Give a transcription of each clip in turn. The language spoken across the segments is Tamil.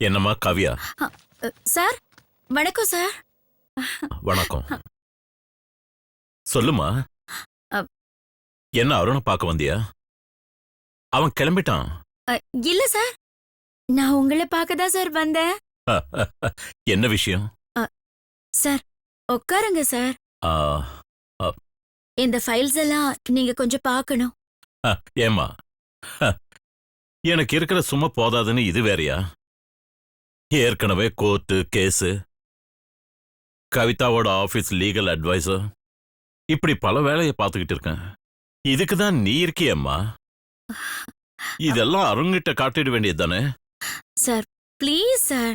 என்னம்மா காவியா? சார் வணக்கம் சார். வணக்கம். சொல்லுமா. என்ன அருணை பார்க்க வந்தியா? அவன் கிளம்பிட்டான். இல்ல சார், நான் உங்களை பார்க்க தான் சார் வந்தேன். என்ன விஷயம்? சார் உட்காருங்க சார். இந்த ஃபைல்ஸ் எல்லாம் நீங்க கொஞ்சம் பார்க்கணும். ஏமா, எனக்கு இருக்கிற சும்மா போதாதுன்னு இது வேறயா? ஏற்கனவே கோர்ட்டு கேஸு, கவிதாவோட ஆபீஸ் லீகல் அட்வைசர், இப்படி பல வேலையை பார்த்துக்கிட்டு இருக்கேன். இதுக்கு தான் நீ இருக்கியம்மா. இதெல்லாம் அருங்கிட்ட காட்டிட வேண்டியது தானே? சார் ப்ளீஸ் சார்,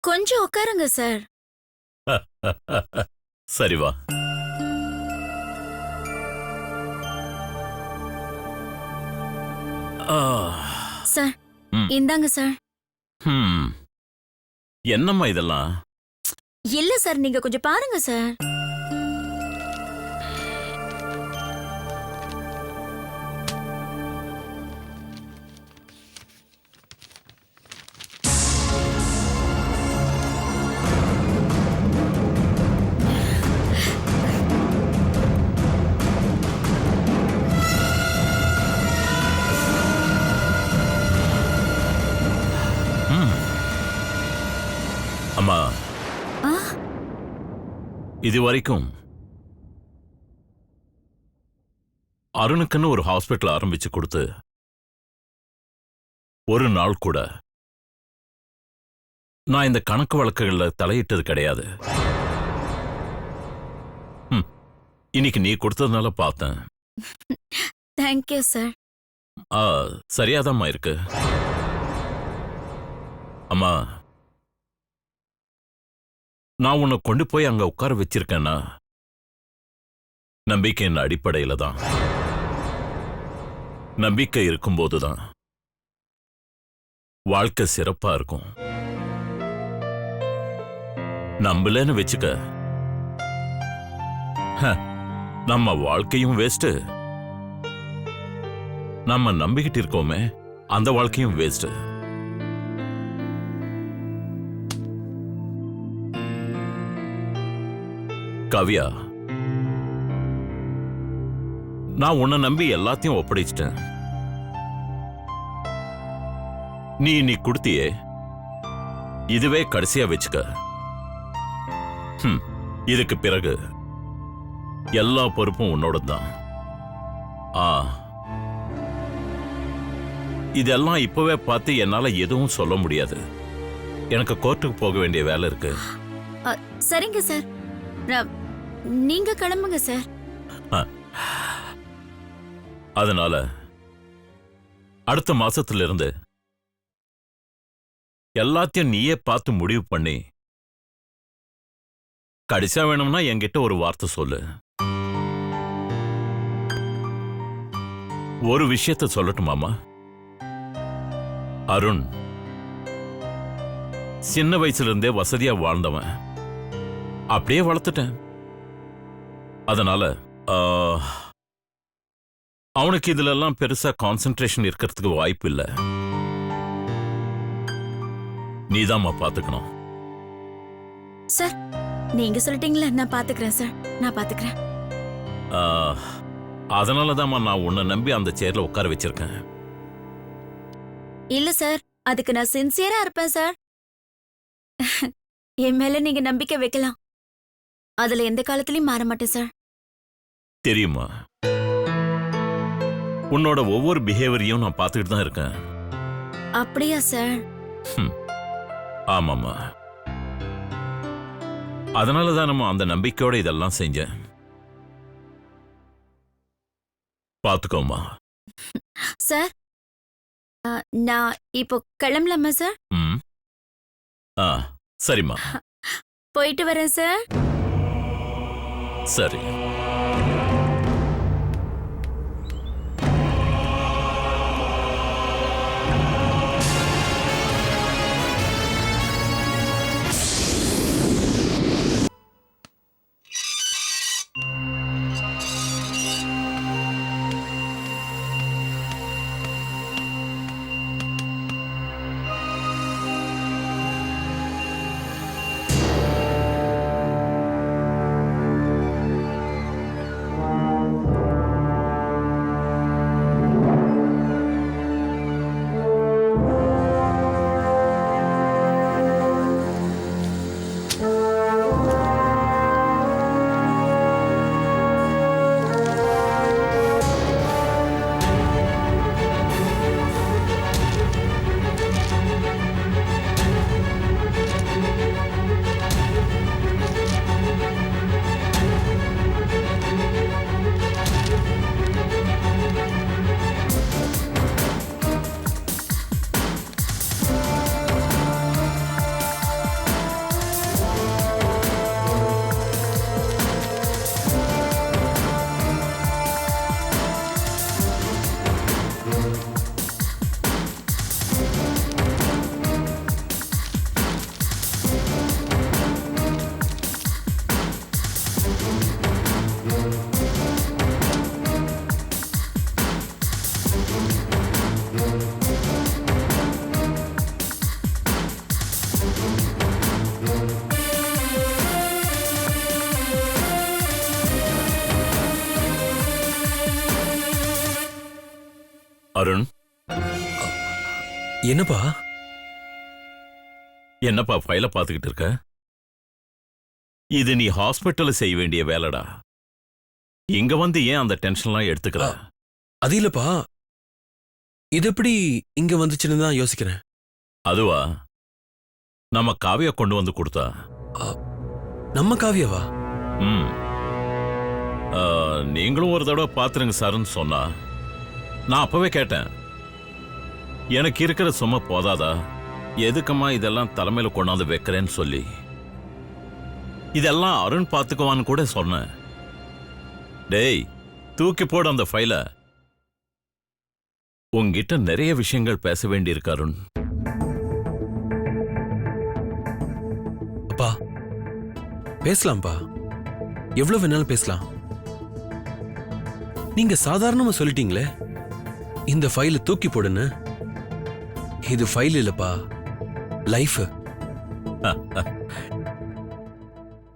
கொஞ்சம் உட்காருங்க சார். சரி வா. சார் இந்தாங்க சார். என்னம்மா இதெல்லாம்? இல்ல சார், நீங்க கொஞ்சம் பாருங்க சார். அம்மா, இது வரைக்கும் அருணுக்குன்னு ஒரு ஹாஸ்பிட்டல் ஆரம்பிச்சு கொடுத்து ஒரு நாள் கூட நான் இந்த கணக்கு வழக்குகள்ல தலையிட்டது கிடையாது. இன்னைக்கு நீ கொடுத்ததுனால பார்த்தேன். Thank you sir. சரியாதாம்மா இருக்கு. அம்மா, நான் உன்னை கொண்டு போய் அங்க உட்கார வச்சிருக்கேன்னா நம்பிக்கையின் அடிப்படையில தான். நம்பிக்கை இருக்கும்போதுதான் வாழ்க்கை சிறப்பா இருக்கும். நம்பலன்னு வச்சுக்க, நம்ம வாழ்க்கையும் வேஸ்ட், நம்ம நம்பிக்கிட்டு இருக்கோமே அந்த வாழ்க்கையும் வேஸ்ட். காவியா, நான் உன்னை நம்பி எல்லாத்தையும் ஒப்படைச்சிட்டேன். நீ இன்னைக்கு கொடுத்தியே, இதுவே கடைசியா வச்சுக்க. இதுக்கு பிறகு எல்லா பொறுப்பும் உன்னோட தான். இதெல்லாம் இப்பவே பார்த்து என்னால எதுவும் சொல்ல முடியாது. எனக்கு கோர்ட்டுக்கு போக வேண்டிய வேலை இருக்கு. சரிங்க சார், நீங்க கிளம்புங்க சார். அதனால அடுத்த மாசத்துல இருந்து எல்லாத்தையும் நீயே பார்த்து முடிவு பண்ணி கடைசியா வேணும்னா என்கிட்ட ஒரு வார்த்தை சொல்லு. ஒரு விஷயத்த சொல்லட்டுமாமா? அருண் சின்ன வயசுல இருந்தே வசதியா வாழ்ந்தவன், அப்படியே வளர்த்துட்டேன். அதனால அவனுக்கு இதுல எல்லாம் பெருசா கான்சென்ட்ரேஷன் இருக்கிறதுக்கு வாய்ப்பு இல்லை. நீதாம்மா பாத்துக்கணும். சார் நீங்க சொல்லிட்டீங்களா, நான் பாத்துக்கிறேன் சார், நான் பாத்துக்கிறேன். அதனாலதாம்மா நான் உன்னை நம்பி அந்த சேர்ல உட்கார வச்சிருக்கேன். இல்ல சார், அதுக்கு நான் சின்சியரா இருப்பேன் சார். என் மேல நீங்க நம்பிக்கை வைக்கலாம், அதுல எந்த காலத்திலயும் மாற மாட்டேன் சார். தெரியுமா, உன்னோட ஒவ்வொரு பிஹேவியரையும் நான் பார்த்துக்கிட்டு தான் இருக்கேன். அப்படியா சார்? ஆமாம்மா, அதனாலதான் நம்ம அந்த நம்பிக்கையோட இதெல்லாம் செஞ்சேன். பார்த்துக்கோமா. சார் நான் இப்போ கிளம்பலாமா சார்? சரிம்மா, போயிட்டு வரேன் சார். சரி. அருண், என்னப்பா? என்னப்பா ஃபைல பார்த்துக்கிட்டு இருக்க? இது நீ ஹாஸ்பிட்டல்ல செய்ய வேண்டிய வேலைடா. இங்க வந்து ஏன் அந்த டென்ஷன்லாம் எடுத்துக்கிற? அது இல்லப்பா, இது எப்படி இங்க வந்துச்சுன்னு தான் யோசிக்கிறேன். அதுவா, நம்ம காவியா கொண்டு வந்து கொடுத்தா. நம்ம காவியாவா? ம். நீங்களும் ஒரு தடவை பார்த்துருங்க சார்ன்னு சொன்னா. நான் அப்பவே கேட்டேன், எனக்கு இருக்கிற சும்மா போதாதா, எதுக்கம்மா இதெல்லாம் தலைமையில கொண்டாந்து வைக்கிறேன்னு சொல்லி. இதெல்லாம் அருண் பார்த்துக்குவான்னு கூட சொன்னேன். டேய், தூக்கி போட அந்த ஃபைல. உங்ககிட்ட நிறைய விஷயங்கள் பேச வேண்டியிருக்கு அருண். அப்பா, பேசலாம்ப்பா, எவ்வளவு வேணாலும் பேசலாம். நீங்க சாதாரணமா சொல்லிட்டீங்களே இந்த ஃபைல தூக்கி போடுன்னு. இது ஃபைல் இல்லப்பா, லைஃப்.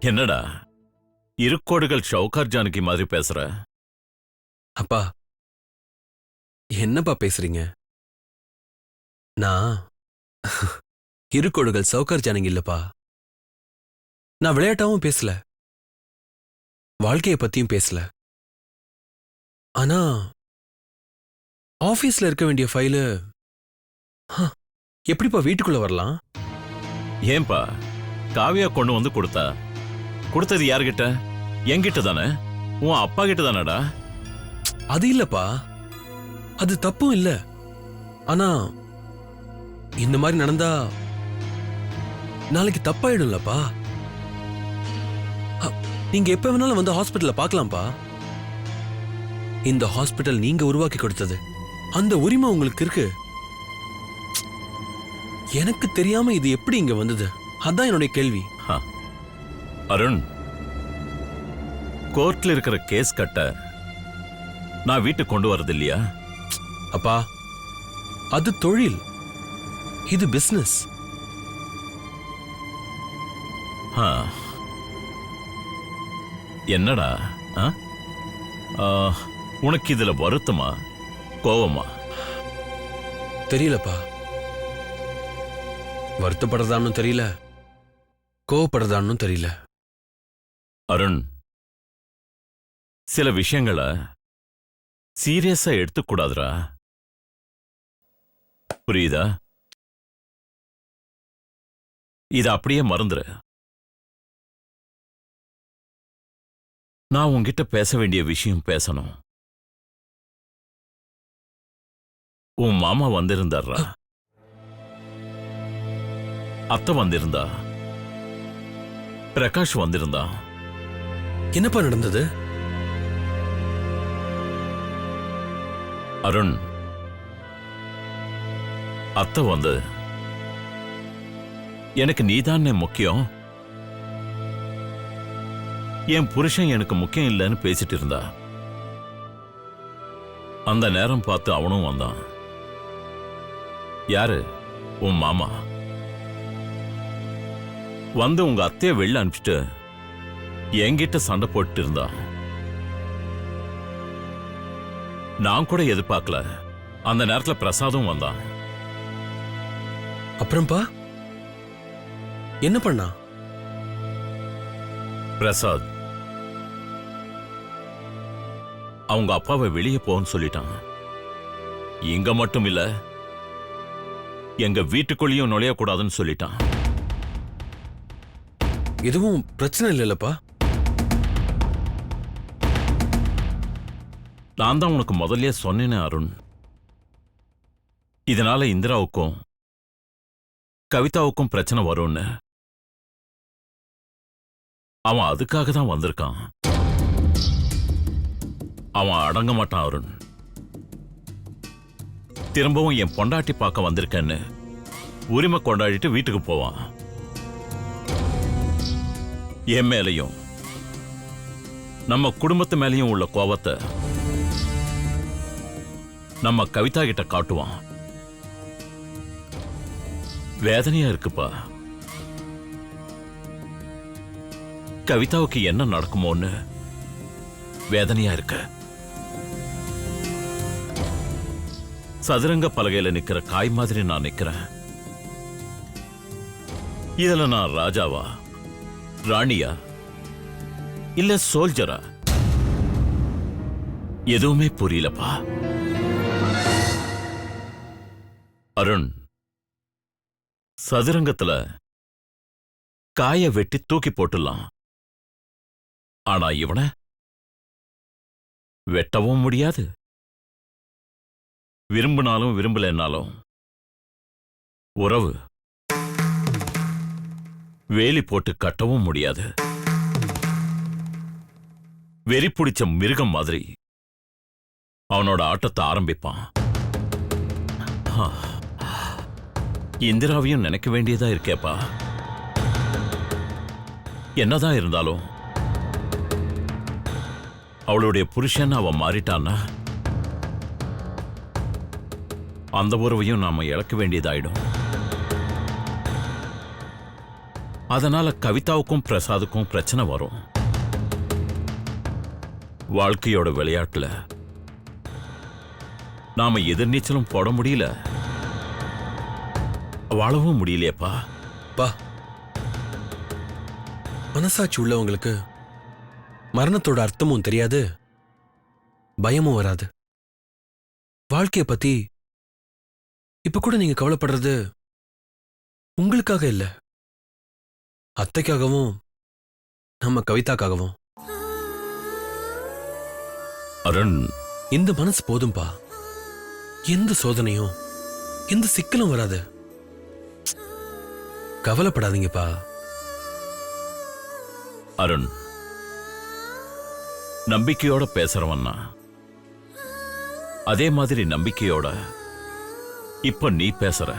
என்னடா இருக்கோடுகள் ஷவுகார் ஜானகி மாதிரி பேசுற? அப்பா, என்னப்பா பேசுறீங்க? நான் இருக்கோடுகள் சவுகார் ஜானகி இல்லப்பா. நான் விளையாட்டாவும் பேசல, வாழ்க்கைய பத்தியும் பேசல. ஆனா ஆபீஸ்ல இருக்க வேண்டிய ஃபைலு எப்படிப்பா வீட்டுக்குள்ள வரலாம்? ஏன்பா, காவியா கொண்டு வந்து கொடுத்தா. கொடுத்தது யார்கிட்ட? என்கிட்ட தானே, உன் அப்பா கிட்ட தானடா. அது இல்லப்பா, அது தப்பும் இல்ல. ஆனா இந்த மாதிரி நடந்தா நாளைக்கு தப்பாயிடும்லப்பா. நீங்க எப்ப வேணாலும் வந்து ஹாஸ்பிட்டல்ல பார்க்கலாம்ப்பா. இந்த ஹாஸ்பிட்டல் நீங்க உருவாக்கி கொடுத்தது, அந்த உரிமை உங்களுக்கு இருக்கு. எனக்கு தெரியாம இது எப்படி இங்க வந்தது, அதான் என்னுடைய கேள்வி. அருண், கோர்ட்ல இருக்கிற கேஸ் கட்ட நான் வீட்டுக்கு கொண்டு வரது இல்லையா? அப்பா, அது தொழில், இது பிசினஸ். என்னடா உனக்கு இதுல வருத்தமா கோவமா? தெரியலப்பா, வருத்தப்படுறதான்னு தெரியல, கோவப்படுறதான்னு தெரியல. அருண், சில விஷயங்களை சீரியஸா எடுத்துக்கூடாதுரா, புரியுதா? இத அப்படியே மறந்துரு. நான் உன்கிட்ட பேச வேண்டிய விஷயம் பேசணும். உன் மாமா வந்திருந்தாரா? அத்தை வந்திருந்தா, பிரகாஷ் வந்திருந்தா. என்னப்பா நடந்தது? அருண், அத்தை வந்து எனக்கு நீதானே முக்கியம், என் புருஷன் எனக்கு முக்கியம் இல்லைன்னு பேசிட்டு இருந்தா. அந்த நேரம் பார்த்து அவனும் வந்தான். யாரு? உன் மாமா. வந்து உங்க அத்தைய வெளில அனுப்பிச்சிட்டு என்கிட்ட சண்டை போட்டு இருந்தான். நான் கூட எதிர்பார்க்கல. அந்த நேரத்துல பிரசாதும் வந்தான். அப்புறம்பா என்ன பண்ணா? பிரசாத் அவங்க அப்பாவை வெளியே போன்னு சொல்லிட்டான். இங்க மட்டும் இல்ல, எங்க வீட்டுக்குள்ளேயும் நுழையக்கூடாதுன்னு சொல்லிட்டான். எதுவும் பிரச்சனை இல்லைல்லப்பா? நான் தான் உனக்கு முதல்லயே சொன்னேனே அருண், இதனால இந்திராவுக்கும் கவிதாவுக்கும் பிரச்சனை வரும்னு. அவன் அதுக்காக தான் வந்திருக்கான். அவன் அடங்க மாட்டான் அருண். திரும்பவும் என் பொண்டாட்டி பார்க்க வந்திருக்கேன்னு உரிமை கொண்டாடிட்டு வீட்டுக்கு போவான். என் மேலையும் நம்ம குடும்பத்து மேலையும் உள்ள கோபத்தை நம்ம கவிதா கிட்ட காட்டுவான். வேதனையா இருக்குப்பா. கவிதாவுக்கு என்ன நடக்குமோன்னு வேதனையா இருக்கு. சதுரங்க பலகையில நிக்கிற காய் மாதிரி நான் நிக்கிறேன். இதுல நான் ராஜாவா, ராணியா, இல்ல சோல்ஜரா? எதுவுமே புரியலப்பா. அருண், சதுரங்கத்துல காய வெட்டி தூக்கி போட்டுடலாம். ஆனா இவனை வெட்டவும் முடியாது, விரும்பினாலும் விரும்பலைன்னாலும் உறவு வேலி போட்டு கட்டவும் முடியாது. வெறி பிடிச்ச மிருகம் மாதிரி அவனோட ஆட்டத்தை ஆரம்பிப்பான். இந்திராவையும் நினைக்க வேண்டியதா இருக்கேப்பா. என்னதான் இருந்தாலும் அவளுடைய புருஷன் அவன் மாறிட்டான்னா அந்த உறவையும் நாம இழக்க வேண்டியதாயிடும். அதனால கவிதாவுக்கும் பிரசாதுக்கும் பிரச்சனை வரும். வாழ்க்கையோட விளையாட்டுல நாம எதிர்நீச்சலும் போட முடியல, வாழவும் முடியலையப்பா. பா, மனசாட்சி உள்ளவங்களுக்கு மரணத்தோட அர்த்தமும் தெரியாது, பயமும் வராது. வாழ்க்கைய பத்தி இப்ப கூட நீங்க கவலைப்படுறது உங்களுக்காக இல்ல, அத்தைக்காகவும் நம்ம கவிதாக்காகவும். அருண், இந்த மனசு போதும்பா. எந்த சோதனையும் எந்த சிக்கலும் வராது. கவலைப்படாதீங்கப்பா. அருண், நம்பிக்கையோட பேசுறவன்னா அதே மாதிரி நம்பிக்கையோட இப்ப நீ பேசுற.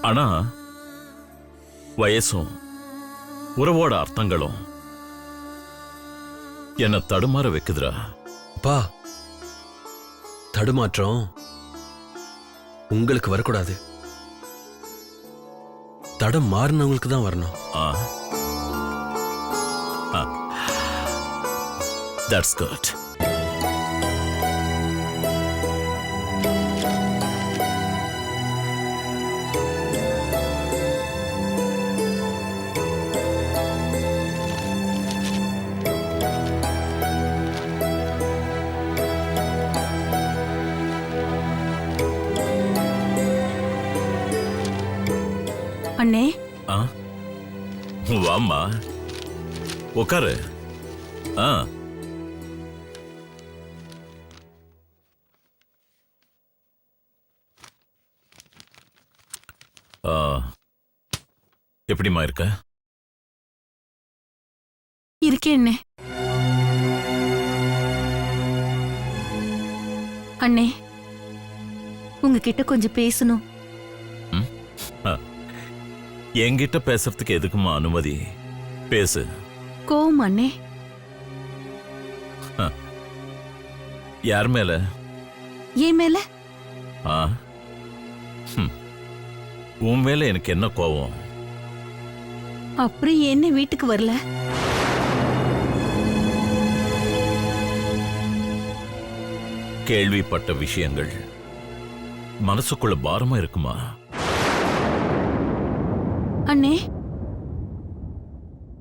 ஆனா வயசும் உறவோட அர்த்தங்களும் என்ன தடுமாற வைக்குதுரா. பா, தடுமாற்றம் உங்களுக்கு வரக்கூடாது, தடம் மாறினவங்களுக்கு தான் வரணும். That's good. அண்ணே, வாம்மா, உட்காரு. எப்படிமா இருக்க? இருக்கேன் அண்ணே. உங்ககிட்ட கொஞ்சம் பேசணும். என்கிட்ட பேசுறதுக்கு எதுக்குமா அனுமதி? பேசு. கோவம் அண்ணே? யார் மேல? ஏன் மேல? உன் மேல எனக்கு என்ன கோவம்? அப்புறம் என்ன வீட்டுக்கு வரல? கேள்விப்பட்ட விஷயங்கள் மனசுக்குள்ள பாரமா இருக்குமா? அண்ணே,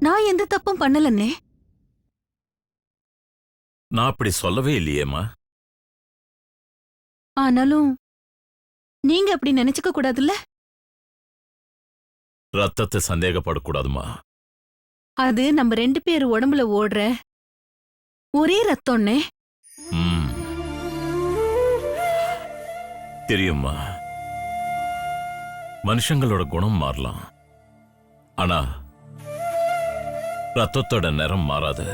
நான் எந்த தப்பும் பண்ணலண்ணே. நான் அப்படி சொல்லவே இல்லையேம்மா. ஆனாலும் நீங்க அப்படி நினைச்சுக்க கூடாதுல்ல? ரத்தத்தை சந்தேகப்படக்கூடாதுமா. அது நம்ம 2 பேர் உடம்புல ஓடுற ஒரே ரத்தம்னே. தெரியுமா, மனுஷங்களோட குணம் மாறலாம், ஆனா ரத்தத்தோட நிறம் மாறாது.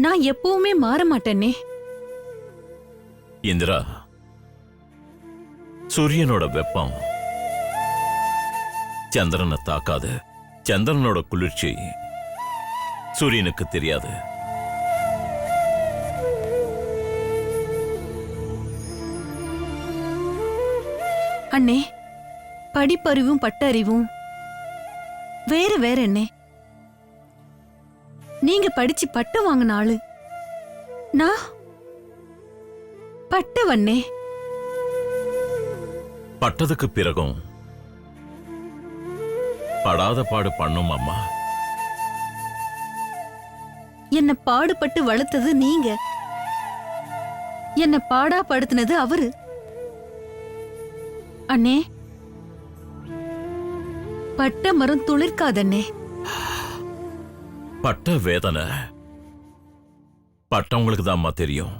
நான் எப்பவுமே மாற மாட்டேனே. இந்திரா, சூரியனோட வெப்பம் சந்திரனை தாக்காது, சந்திரனோட குளிர்ச்சி சூரியனுக்கு தெரியாது. அண்ணே, படிப்பறிவும் பட்டறிவும் வேற வேற அண்ணே. நீங்க படிச்சு பட்டம் வாங்கின ஆளு, பட்டவண்ணே. பட்டதுக்கு பிறகும் படாத பாடு பண்ணும் அம்மா. என்ன பாடுபட்டு வளர்த்தது நீங்க, என்ன பாடா படுத்தினது அவரு. அண்ணே, பட்ட மரம் துளிர்க்காதண்ணே. பட்ட வேதனை பட்டவங்களுக்கு தான்மா தெரியும்,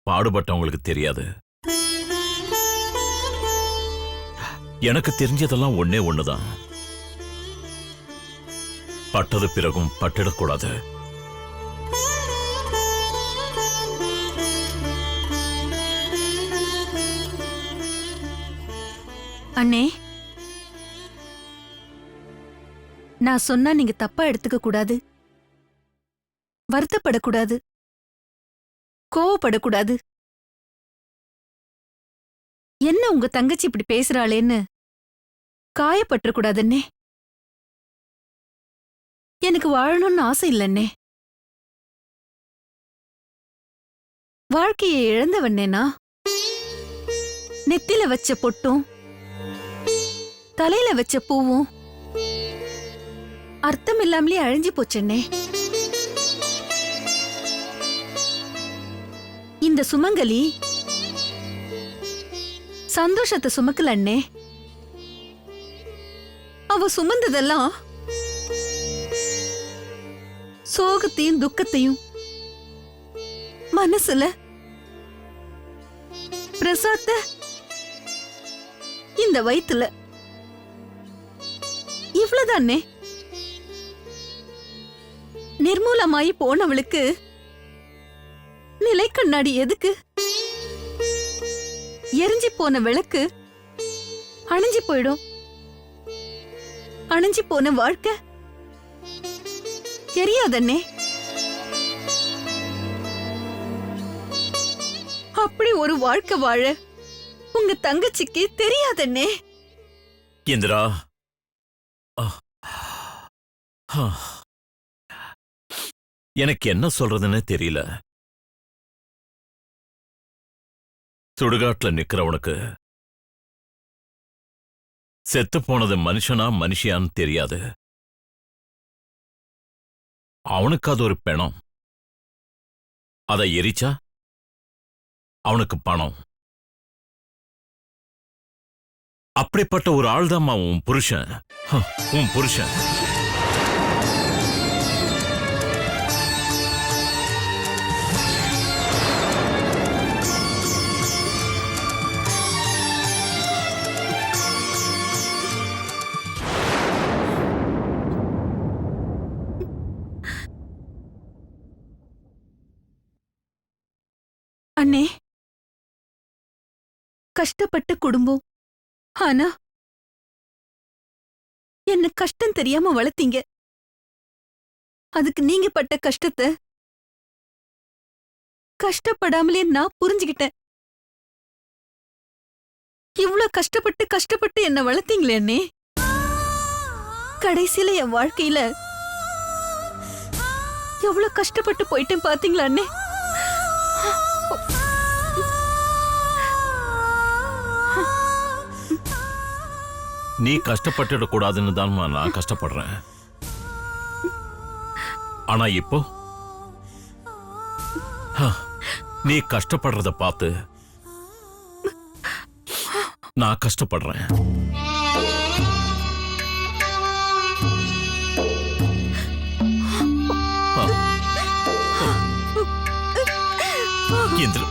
பாடுபட்டவங்களுக்கு தெரியாது. எனக்கு தெரிஞ்சதெல்லாம் ஒன்னே ஒண்ணுதான், பட்டது பிறகும் பட்டிடக்கூடாது. அண்ணே, நான் சொன்னா நீங்க தப்பா எடுத்துக்க கூடாது, வருத்தப்படக்கூடாது, கோவப்படக்கூடாது. என்ன உங்க தங்கச்சி இப்படி பேசுறாளேன்னு காயப்பட்டுறக்கூடாதுன்னே. எனக்கு வாழணும்னு ஆசை இல்லன்னே. வாழ்க்கையை இழந்தவண்ணேனா, நெத்தில வச்ச பொட்டும் தலையில வச்ச பூவும் அர்த்தம் இல்லாமலே அழிஞ்சு போச்சண்ணே. இந்த சுமங்கலி சந்தோஷத்தை சுமக்கல அண்ணே. அவ சுமந்ததெல்லாம் சோகத்தையும் துக்கத்தையும் மனசுல பிரசாத்த இந்த வயித்துல. இவ்வளவுதானே. நிர்மூலமாயி போனவளுக்கு நிலை கண்ணாடி எதுக்கு? எரிஞ்சு போன விளக்கு அணைஞ்சு போயிடும். அணைஞ்சு போன வாழ்க்கை தெரியாதண்ணே. அப்படி ஒரு வாழ்க்கை வாழ உங்க தங்கச்சிக்கு தெரியாதண்ணே. இந்திரா, எனக்கு என்ன சொல்றதுன்னு தெரியல. சுடுகாட்டுல நிக்கிறவனுக்கு செத்து போனது மனுஷனா மனுஷியான்னு தெரியாது. அவனுக்கு அது ஒரு பிணம். அதை எரிச்சா அவனுக்கு பணம். அப்படிப்பட்ட ஒரு ஆள்தாம்மா உன் புருஷன். உன் புருஷன் அண்ணே, கஷ்டப்பட்ட குடும்பம். ஆனா என்ன கஷ்டம் தெரியாம வளர்த்தீங்க. அதுக்கு நீங்க பட்ட கஷ்டத்தை கஷ்டப்படாமலே நான் புரிஞ்சுக்கிட்டேன். இவ்ளோ கஷ்டப்பட்டு என்ன வளர்த்தீங்களே அண்ணே. கடைசியில என் வாழ்க்கையில எவ்வளவு கஷ்டப்பட்டு போயிட்டேன் பாத்தீங்களா அண்ணே. நீ கஷ்டப்பட்டுடக்கூடாதுன்னு தான்மா நான் கஷ்டப்படுறேன். ஆனா இப்போ நீ கஷ்டப்படுறத பார்த்து நான் கஷ்டப்படுறேன். இந்திரா,